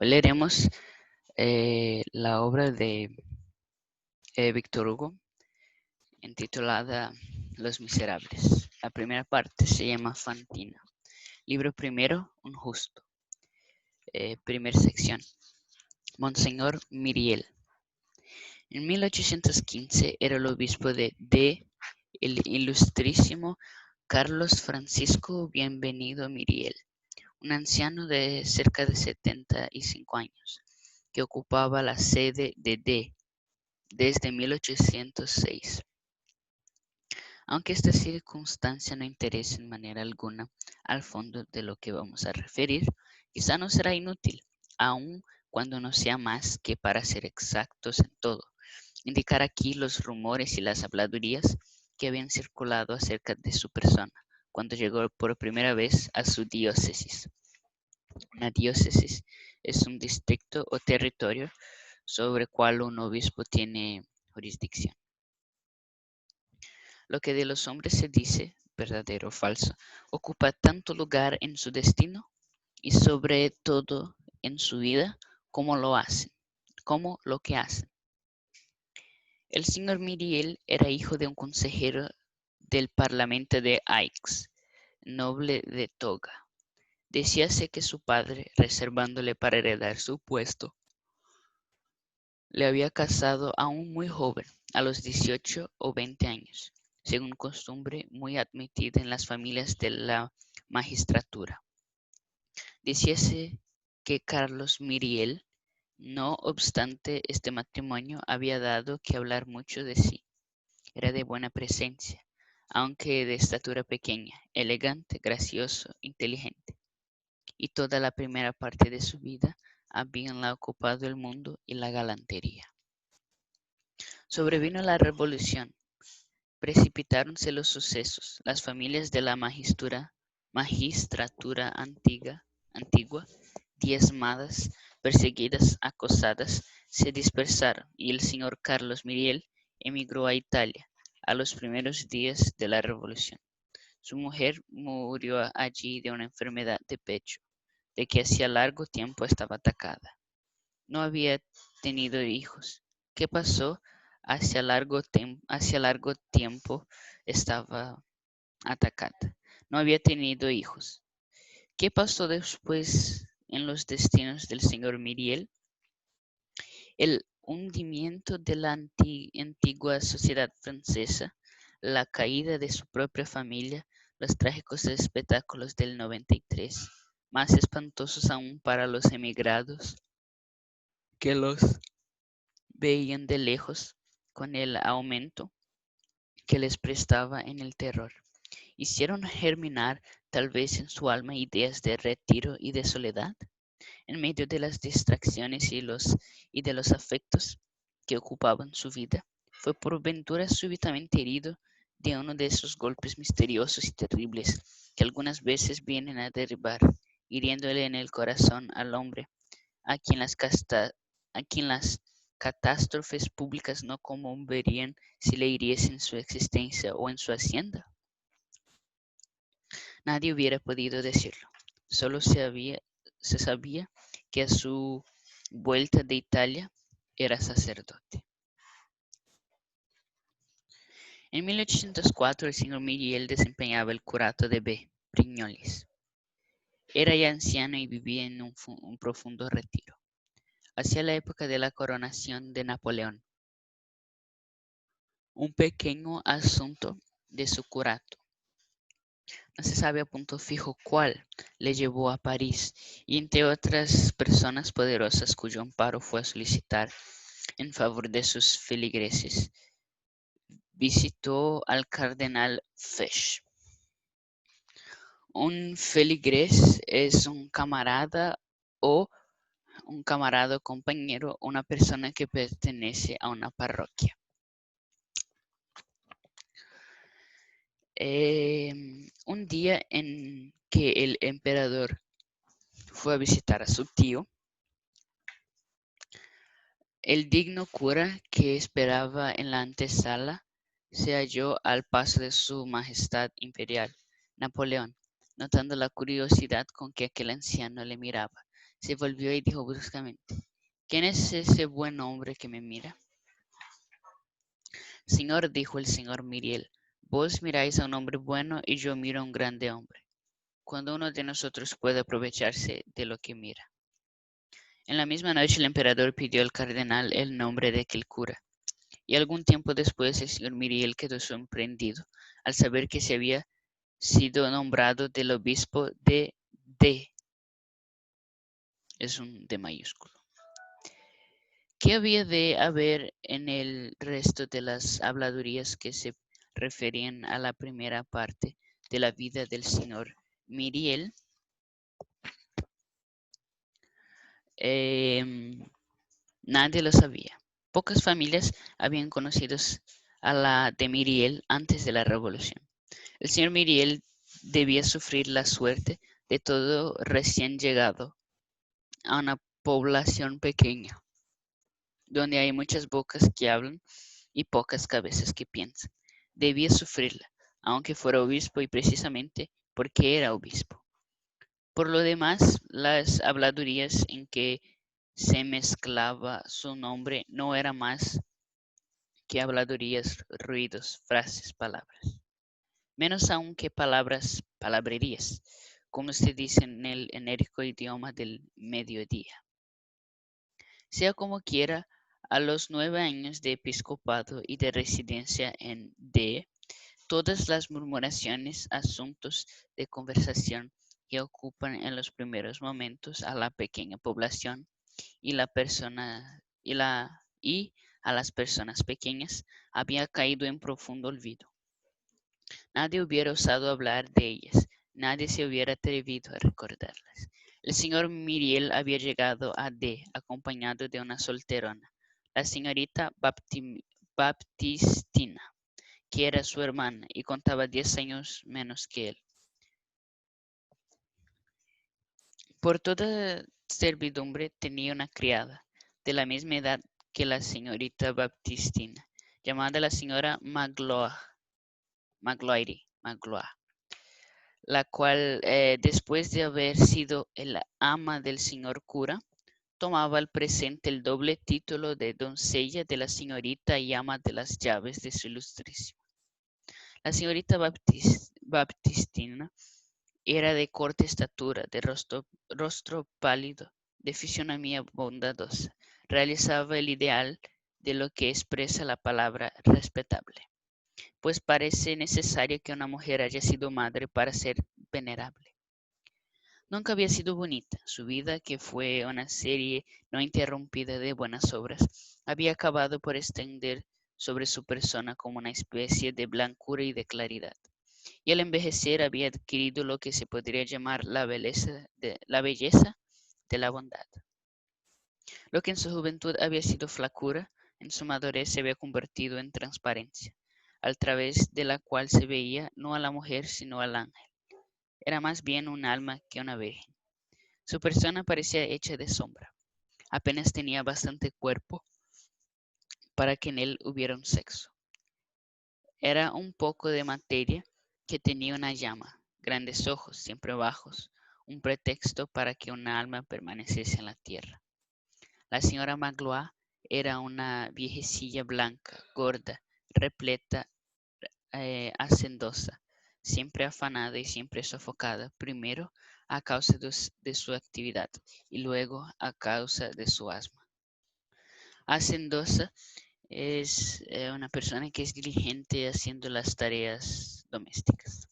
Hoy leeremos la obra de Víctor Hugo intitulada Los Miserables. La primera parte se llama Fantina. Libro primero, Un Justo. Primera sección. Monseñor Myriel. En 1815 era el obispo de el ilustrísimo Carlos Francisco Bienvenido Myriel, un anciano de cerca de 75 años, que ocupaba la sede de desde 1806. Aunque esta circunstancia no interesa en manera alguna al fondo de lo que vamos a referir, quizá no será inútil, aun cuando no sea más que para ser exactos en todo, indicar aquí los rumores y las habladurías que habían circulado acerca de su persona cuando llegó por primera vez a su diócesis. Una diócesis es un distrito o territorio sobre el cual un obispo tiene jurisdicción. Lo que de los hombres se dice, verdadero o falso, ocupa tanto lugar en su destino y sobre todo en su vida como lo que hacen. El señor Myriel era hijo de un consejero del parlamento de Aix, noble de toga. Decíase que su padre, reservándole para heredar su puesto, le había casado aún muy joven, a los 18 o 20 años, según costumbre muy admitida en las familias de la magistratura. Decíase que Carlos Myriel, no obstante este matrimonio, había dado que hablar mucho de sí. Era de buena presencia, aunque de estatura pequeña, elegante, gracioso, inteligente. Y toda la primera parte de su vida habíanla ocupado el mundo y la galantería. Sobrevino la revolución, precipitáronse los sucesos, las familias de la magistratura antigua, diezmadas, perseguidas, acosadas, se dispersaron y el señor Carlos Myriel emigró a Italia a los primeros días de la revolución. Su mujer murió allí de una enfermedad de pecho, de que hacía largo tiempo estaba atacada. No había tenido hijos. ¿Qué pasó? Hacia largo tiempo estaba atacada. No había tenido hijos. ¿Qué pasó después en los destinos del señor Myriel? El hundimiento de la antigua sociedad francesa, la caída de su propia familia, los trágicos espectáculos del 93, más espantosos aún para los emigrados que los veían de lejos con el aumento que les prestaba en el terror. Hicieron germinar tal vez en su alma ideas de retiro y de soledad, en medio de las distracciones y de los afectos que ocupaban su vida. Fue por ventura súbitamente herido de uno de esos golpes misteriosos y terribles que algunas veces vienen a derribar, hiriéndole en el corazón al hombre, a quien las catástrofes públicas no conmoverían si le hiriesen en su existencia o en su hacienda. Nadie hubiera podido decirlo. Solo se sabía que a su vuelta de Italia era sacerdote. En 1804 el señor Myriel desempeñaba el curato de Brignoles. Era ya anciano y vivía en un profundo retiro. Hacia la época de la coronación de Napoleón, un pequeño asunto de su curato, no se sabe a punto fijo cuál, le llevó a París y entre otras personas poderosas cuyo amparo fue a solicitar en favor de sus feligreses, visitó al cardenal Fesch. Un feligrés es un camarada o compañero, una persona que pertenece a una parroquia. Un día en que el emperador fue a visitar a su tío, el digno cura que esperaba en la antesala se halló al paso de su majestad imperial, Napoleón, notando la curiosidad con que aquel anciano le miraba. Se volvió y dijo bruscamente: ¿Quién es ese buen hombre que me mira? Señor, dijo el señor Myriel, vos miráis a un hombre bueno y yo miro a un grande hombre. Cuando uno de nosotros puede aprovecharse de lo que mira. En la misma noche el emperador pidió al cardenal el nombre de aquel cura, y algún tiempo después el señor Myriel quedó sorprendido al saber que se había sido nombrado del obispo de D. Es un D mayúsculo. ¿Qué había de haber en el resto de las habladurías que se referían a la primera parte de la vida del señor Myriel? Nadie lo sabía. Pocas familias habían conocido a la de Myriel antes de la Revolución. El señor Myriel debía sufrir la suerte de todo recién llegado a una población pequeña, donde hay muchas bocas que hablan y pocas cabezas que piensan. Debía sufrirla, aunque fuera obispo y precisamente porque era obispo. Por lo demás, las habladurías en que se mezclaba su nombre no eran más que habladurías, ruidos, frases, palabras. Menos aún que palabras, palabrerías, como se dice en el enérgico idioma del mediodía. Sea como quiera, a los 9 años de episcopado y de residencia en D, todas las murmuraciones, asuntos de conversación que ocupan en los primeros momentos a la pequeña población y la persona y a las personas pequeñas había caído en profundo olvido. Nadie hubiera osado hablar de ellas, nadie se hubiera atrevido a recordarlas. El señor Myriel había llegado a D acompañado de una solterona, la señorita Baptistina, que era su hermana y contaba 10 años menos que él. Por toda servidumbre tenía una criada, de la misma edad que la señorita Baptistina, llamada la señora Magloire, la cual, después de haber sido el ama del señor cura, tomaba al presente el doble título de doncella de la señorita y ama de las llaves de su ilustrísimo. La señorita Baptistina era de corta estatura, de rostro pálido, de fisonomía bondadosa. Realizaba el ideal de lo que expresa la palabra respetable, pues parece necesario que una mujer haya sido madre para ser venerable. Nunca había sido bonita. Su vida, que fue una serie no interrumpida de buenas obras, había acabado por extender sobre su persona como una especie de blancura y de claridad. Y al envejecer había adquirido lo que se podría llamar la belleza de la bondad. Lo que en su juventud había sido flacura, en su madurez se había convertido en transparencia, a través de la cual se veía no a la mujer sino al ángel. Era más bien un alma que una virgen. Su persona parecía hecha de sombra. Apenas tenía bastante cuerpo para que en él hubiera un sexo. Era un poco de materia que tenía una llama, grandes ojos, siempre bajos, un pretexto para que una alma permaneciese en la tierra. La señora Magloire era una viejecilla blanca, gorda, repleta, hacendosa, siempre afanada y siempre sofocada, primero a causa de su actividad y luego a causa de su asma. Hacendosa es una persona que es diligente haciendo las tareas domésticas.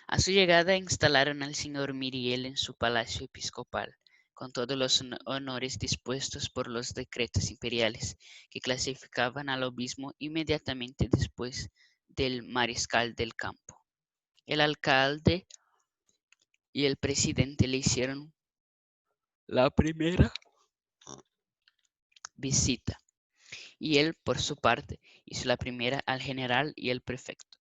A su llegada instalaron al señor Myriel en su palacio episcopal, con todos los honores dispuestos por los decretos imperiales, que clasificaban al obispo inmediatamente después del mariscal del campo. El alcalde y el presidente le hicieron la primera visita, y él, por su parte, hizo la primera al general y al prefecto.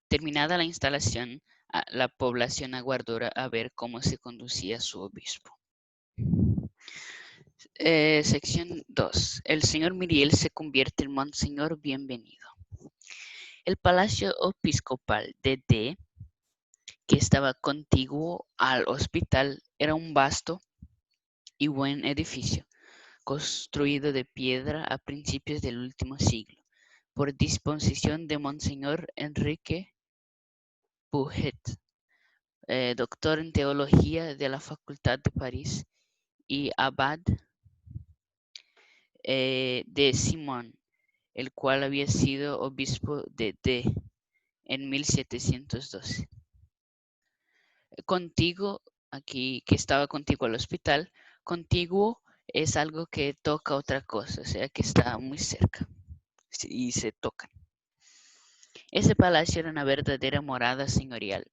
Terminada la instalación, la población aguardó a ver cómo se conducía su obispo. Sección 2. El señor Myriel se convierte en Monseñor Bienvenido. El palacio episcopal de D, que estaba contiguo al hospital, era un vasto y buen edificio, construido de piedra a principios del último siglo, por disposición de Monseñor Enrique Puget, doctor en teología de la Facultad de París y abad de Simón, el cual había sido obispo de D en 1712. Contigo, aquí que estaba contigo al hospital, contiguo es algo que toca otra cosa, o sea que está muy cerca y se tocan. Ese palacio era una verdadera morada señorial.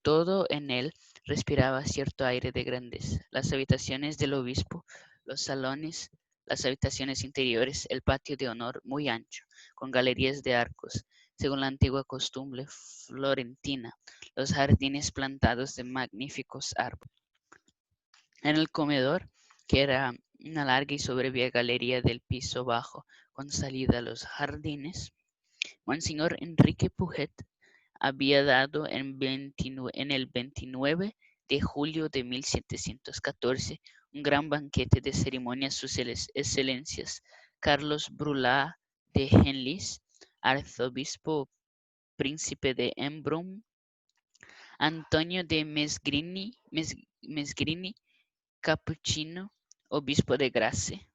Todo en él respiraba cierto aire de grandeza. Las habitaciones del obispo, los salones, las habitaciones interiores, el patio de honor muy ancho, con galerías de arcos, según la antigua costumbre florentina, los jardines plantados de magníficos árboles. En el comedor, que era una larga y soberbia galería del piso bajo, con salida a los jardines, Monseñor Enrique Puget había dado en el 29 de julio de 1714 un gran banquete de ceremonia a sus excelencias Carlos Brulá de Genlis, arzobispo príncipe de Embrun, Antonio de Mesgrini, capuchino, obispo de Grasse,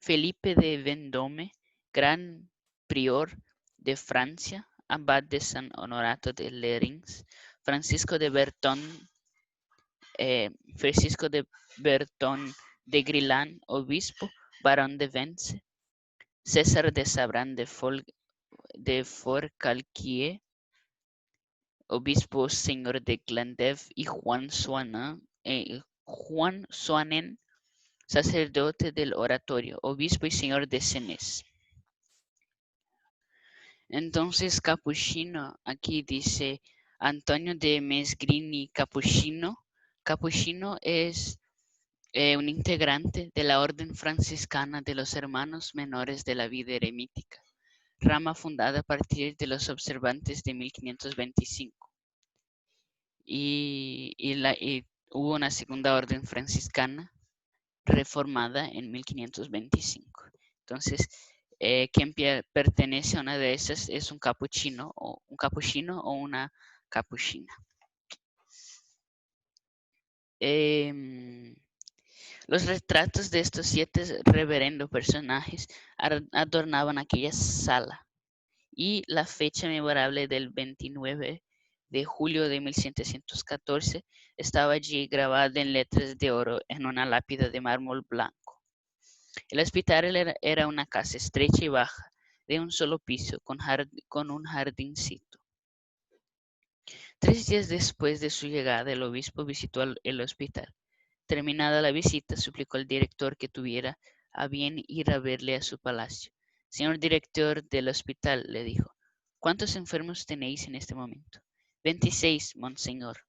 Felipe de Vendôme, gran prior de Francia, abad de San Honorato de Lerins, Francisco de Bertón de Grilán, obispo, barón de Vence, César de Sabran de Forcalquier, obispo señor de Glandève, y Juan Soanen, sacerdote del oratorio, obispo y señor de Senés. Entonces, capuchino, aquí dice Antonio de Mesgrini Capuchino. Capuchino es un integrante de la Orden Franciscana de los Hermanos Menores de la Vida Eremítica, rama fundada a partir de los observantes de 1525. Y hubo una segunda orden franciscana reformada en 1525. Entonces, quien pertenece a una de esas es un capuchino o una capuchina. Los retratos de estos 7 reverendos personajes adornaban aquella sala, y la fecha memorable del 29 de julio de 1714 estaba allí grabada en letras de oro en una lápida de mármol blanco. El hospital era una casa estrecha y baja, de un solo piso, con un jardincito. 3 días después de su llegada, el obispo visitó el hospital. Terminada la visita, suplicó al director que tuviera a bien ir a verle a su palacio. Señor director del hospital, le dijo, ¿cuántos enfermos tenéis en este momento? 26, monseñor.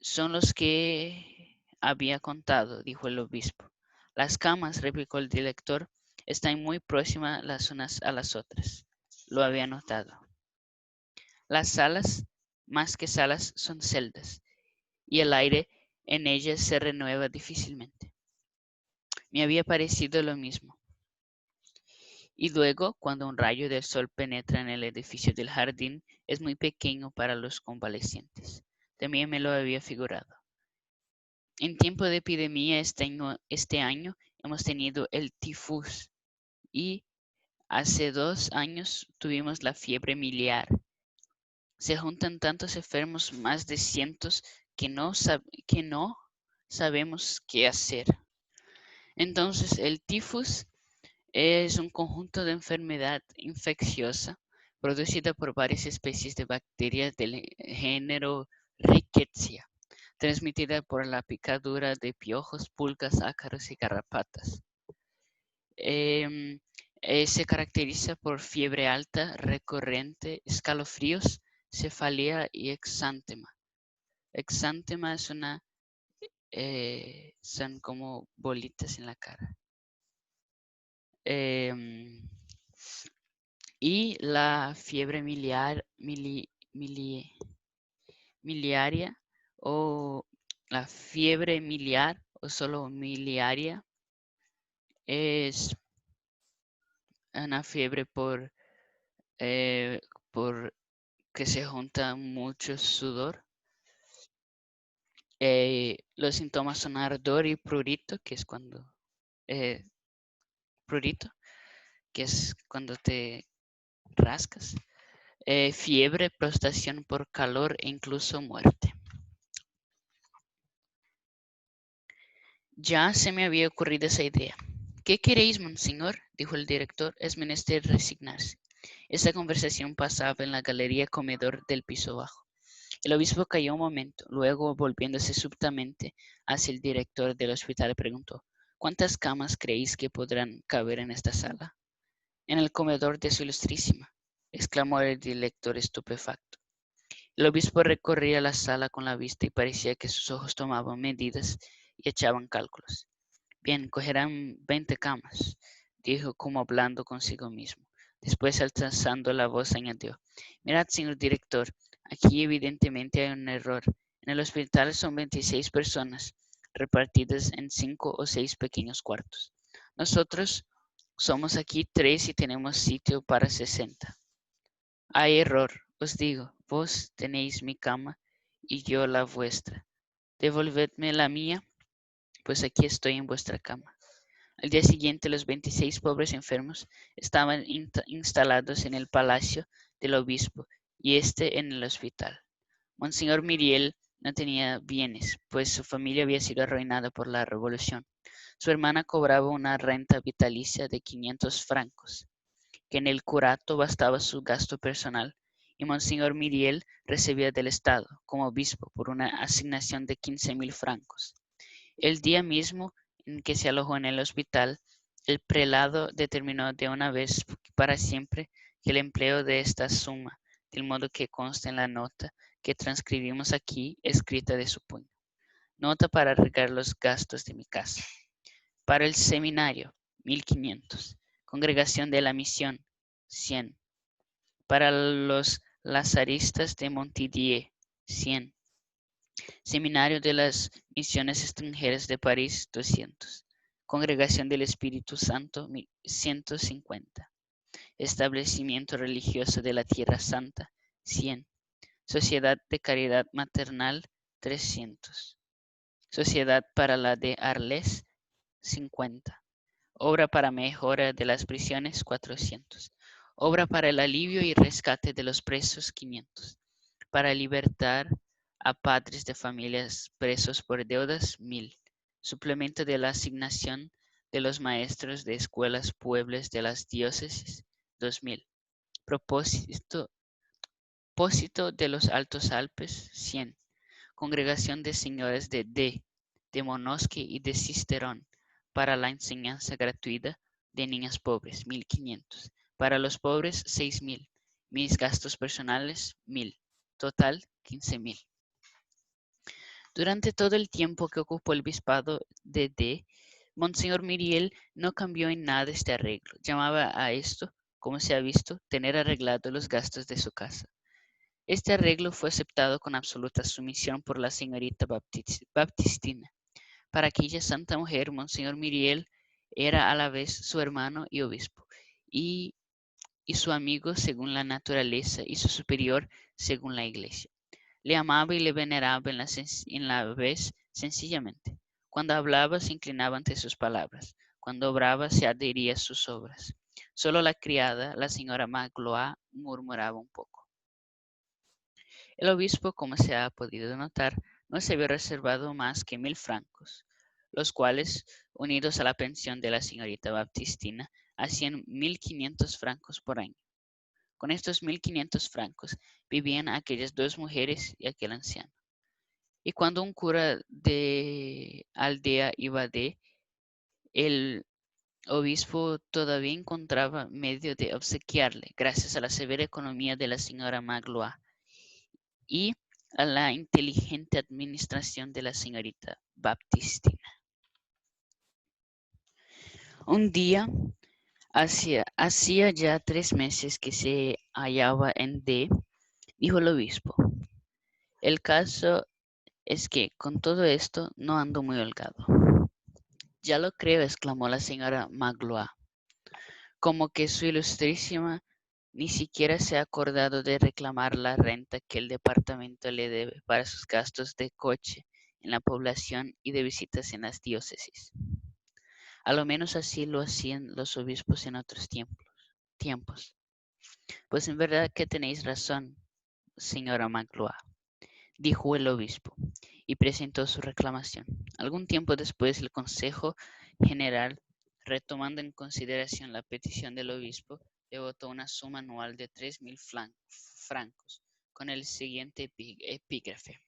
Son los que había contado, dijo el obispo. Las camas, replicó el director, están muy próximas las unas a las otras. Lo había notado. Las salas, más que salas, son celdas, y el aire en ellas se renueva difícilmente. Me había parecido lo mismo. Y luego, cuando un rayo del sol penetra en el edificio del jardín, es muy pequeño para los convalecientes. También me lo había figurado. En tiempo de epidemia este año hemos tenido el tifus y hace 2 años tuvimos la fiebre miliar. Se juntan tantos enfermos, más de cientos, que no sabemos qué hacer. Entonces, el tifus es un conjunto de enfermedad infecciosa producida por varias especies de bacterias del género Rickettsia, transmitida por la picadura de piojos, pulgas, ácaros y garrapatas. Se caracteriza por fiebre alta, recurrente, escalofríos, cefalea y exántema. Exántema es son como bolitas en la cara. Y la fiebre miliaria o la fiebre miliar o solo miliaria es una fiebre por que se junta mucho sudor. Los síntomas son ardor y prurito, que es cuando prurito, que es cuando te rascas. Fiebre, prostración por calor e incluso muerte. Ya se me había ocurrido esa idea. ¿Qué queréis, monseñor?, dijo el director. Es menester resignarse. Esta conversación pasaba en la galería comedor del piso bajo. El obispo calló un momento, luego, volviéndose súbitamente hacia el director del hospital, preguntó: ¿Cuántas camas creéis que podrán caber en esta sala? En el comedor de su ilustrísima, exclamó el director estupefacto. El obispo recorría la sala con la vista y parecía que sus ojos tomaban medidas y echaban cálculos. Bien, cogerán 20 camas, dijo como hablando consigo mismo. Después, alzando la voz, añadió: Mirad, señor director, aquí evidentemente hay un error. En el hospital son 26 personas, repartidas en 5 o 6 pequeños cuartos. Nosotros somos aquí 3 y tenemos sitio para 60. Hay error, os digo. Vos tenéis mi cama y yo la vuestra. Devolvedme la mía, pues aquí estoy en vuestra cama. Al día siguiente, los 26 pobres enfermos estaban instalados en el palacio del obispo y este en el hospital. Monseñor Myriel no tenía bienes, pues su familia había sido arruinada por la revolución. Su hermana cobraba una renta vitalicia de 500 francos, que en el curato bastaba su gasto personal, y Monseñor Myriel recibía del Estado, como obispo, por una asignación de 15.000 francos. El día mismo en que se alojó en el hospital, el prelado determinó de una vez para siempre que el empleo de esta suma, del modo que consta en la nota que transcribimos aquí, escrita de su puño. Nota para arreglar los gastos de mi casa. Para el seminario, 1.500. Congregación de la Misión, 100. Para los lazaristas de Montdidier, 100. Seminario de las Misiones Extranjeras de París, 200. Congregación del Espíritu Santo, 150. Establecimiento Religioso de la Tierra Santa, 100. Sociedad de Caridad Maternal, 300. Sociedad para la de Arles, 50. Obra para mejora de las prisiones, 400. Obra para el alivio y rescate de los presos, 500. Para libertar a padres de familias presos por deudas, 1.000. Suplemento de la asignación de los maestros de escuelas pueblos de las diócesis, 2.000. Propósito de los Altos Alpes, 100. Congregación de señores de Monosque y de Cisterón, para la enseñanza gratuita de niñas pobres, 1.500. Para los pobres, 6.000. Mis gastos personales, 1.000. Total, 15.000. Durante todo el tiempo que ocupó el bispado de D, Monseñor Myriel no cambió en nada este arreglo. Llamaba a esto, como se ha visto, tener arreglado los gastos de su casa. Este arreglo fue aceptado con absoluta sumisión por la señorita Baptistina. Para aquella santa mujer, Monseñor Myriel era a la vez su hermano y obispo, y su amigo según la naturaleza, y su superior según la iglesia. Le amaba y le veneraba en la vez sencillamente. Cuando hablaba se inclinaba ante sus palabras, cuando obraba se adhería a sus obras. Solo la criada, la señora Magloire, murmuraba un poco. El obispo, como se ha podido notar, no se había reservado más que 1.000 francos, los cuales, unidos a la pensión de la señorita Baptistina, hacían 1.500 francos por año. Con estos 1.500 francos vivían aquellas 2 mujeres y aquel anciano. Y cuando un cura de aldea iba el obispo todavía encontraba medio de obsequiarle, gracias a la severa economía de la señora Magloire y a la inteligente administración de la señorita Baptistina. Un día, hacía ya 3 meses que se hallaba en D, dijo el obispo. El caso es que con todo esto no ando muy holgado. Ya lo creo, exclamó la señora Magloire, como que su ilustrísima ni siquiera se ha acordado de reclamar la renta que el departamento le debe para sus gastos de coche en la población y de visitas en las diócesis. A lo menos así lo hacían los obispos en otros tiempos. Pues en verdad que tenéis razón, señora Magloire, dijo el obispo, y presentó su reclamación. Algún tiempo después, el Consejo General, retomando en consideración la petición del obispo, le votó una suma anual de 3.000 francos, con el siguiente epígrafe.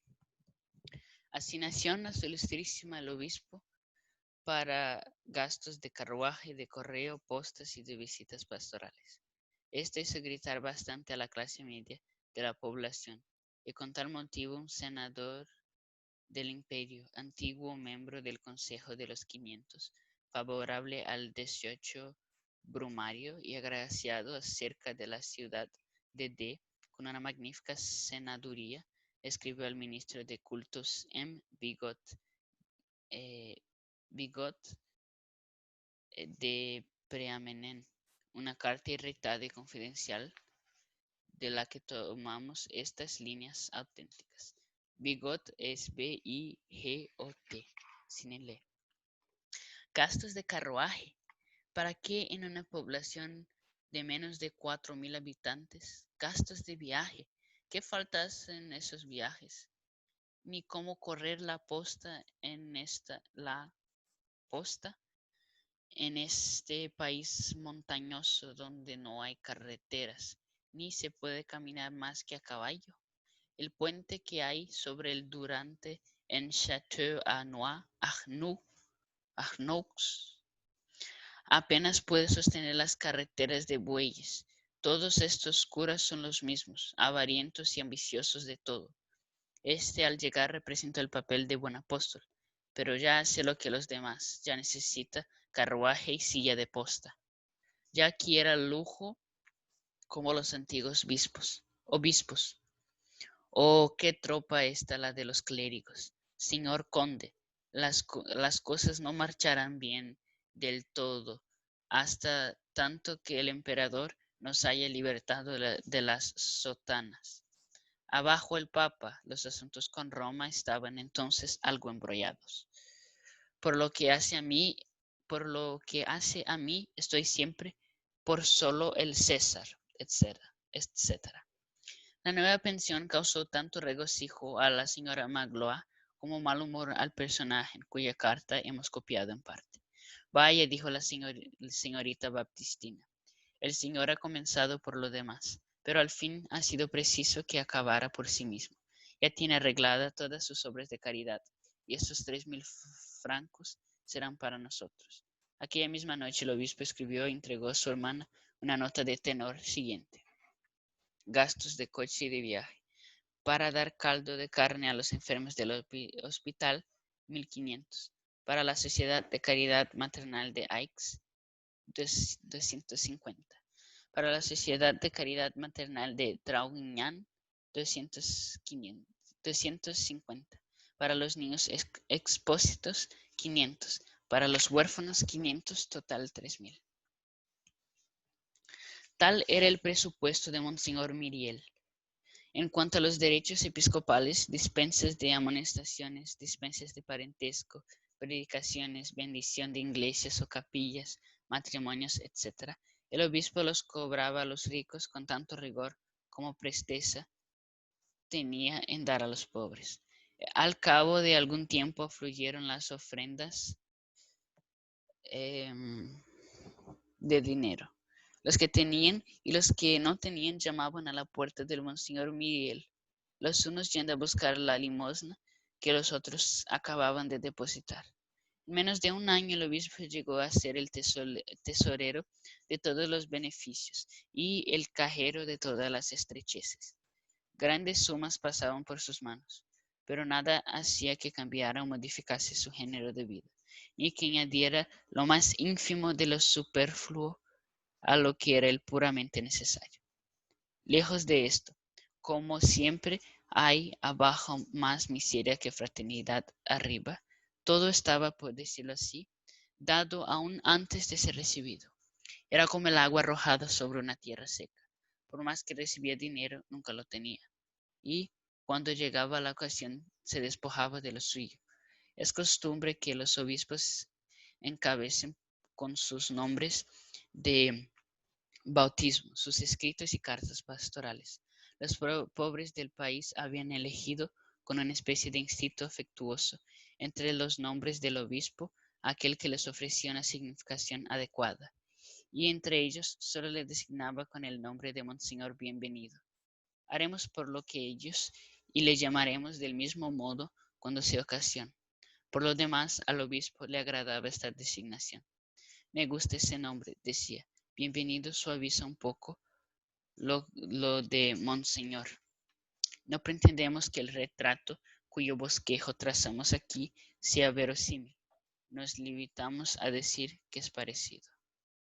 Asignación a su ilustrísima el obispo para gastos de carruaje, de correo, postas y de visitas pastorales. Esto hizo gritar bastante a la clase media de la población, y con tal motivo un senador del Imperio, antiguo miembro del Consejo de los 500, favorable al 18 Brumario y agraciado acerca de la ciudad de D, con una magnífica senaduría, escribió al ministro de Cultos M. Bigot de Preamenen una carta irritada y confidencial de la que tomamos estas líneas auténticas. Bigot es B-I-G-O-T, sin L. Gastos de carruaje. ¿Para qué en una población de menos de 4.000 habitantes? Gastos de viaje. ¿Qué faltas en esos viajes? Ni cómo correr la posta en este país montañoso donde no hay carreteras, ni se puede caminar más que a caballo. El puente que hay sobre el Durante en Château-Arnoux apenas puede sostener las carreteras de bueyes. Todos estos curas son los mismos, avarientos y ambiciosos de todo. Este al llegar representa el papel de buen apóstol, pero ya hace lo que los demás, ya necesita carruaje y silla de posta. Ya quiera lujo como los antiguos obispos. Oh, qué tropa esta la de los clérigos. Señor conde, las cosas no marcharán bien del todo hasta tanto que el emperador nos haya libertado de las sotanas. Abajo el papa, los asuntos con Roma estaban entonces algo embrollados. Por lo que hace a mí, estoy siempre por solo el César, etcétera. La nueva pensión causó tanto regocijo a la señora Magloire como mal humor al personaje cuya carta hemos copiado en parte. Vaya, dijo la señorita Baptistina, el señor ha comenzado por lo demás, pero al fin ha sido preciso que acabara por sí mismo. Ya tiene arreglada todas sus obras de caridad, y estos 3.000 francos serán para nosotros. Aquella misma noche el obispo escribió e entregó a su hermana una nota de tenor siguiente. Gastos de coche y de viaje. Para dar caldo de carne a los enfermos del hospital, 1.500. Para la Sociedad de Caridad Maternal de Aix, 250. Para la Sociedad de Caridad Maternal de Draguignan, 250. Para los niños expósitos, 500. Para los huérfanos, 500, total 3.000. Tal era el presupuesto de Monseñor Myriel. En cuanto a los derechos episcopales, dispensas de amonestaciones, dispensas de parentesco, predicaciones, bendición de iglesias o capillas, matrimonios, etc., el obispo los cobraba a los ricos con tanto rigor como presteza tenía en dar a los pobres. Al cabo de algún tiempo afluyeron las ofrendas de dinero. Los que tenían y los que no tenían llamaban a la puerta del Monseñor Myriel, los unos yendo a buscar la limosna que los otros acababan de depositar. En menos de un año el obispo llegó a ser el tesorero de todos los beneficios y el cajero de todas las estrecheces. Grandes sumas pasaban por sus manos, pero nada hacía que cambiara o modificase su género de vida, ni que añadiera lo más ínfimo de lo superfluo a lo que era el puramente necesario. Lejos de esto, como siempre hay abajo más miseria que fraternidad arriba. Todo estaba, por decirlo así, dado aún antes de ser recibido. Era como el agua arrojada sobre una tierra seca. Por más que recibía dinero, nunca lo tenía. Y cuando llegaba la ocasión, se despojaba de lo suyo. Es costumbre que los obispos encabecen con sus nombres de bautismo, sus escritos y cartas pastorales. Los pobres del país habían elegido con una especie de instinto afectuoso entre los nombres del obispo aquel que les ofrecía una significación adecuada, y entre ellos solo le designaba con el nombre de Monseñor Bienvenido. Haremos por lo que ellos y le llamaremos del mismo modo cuando sea ocasión. Por lo demás, al obispo le agradaba esta designación. Me gusta ese nombre, decía. Bienvenido suaviza un poco lo de Monseñor. No pretendemos que el retrato cuyo bosquejo trazamos aquí sea verosímil. Nos limitamos a decir que es parecido.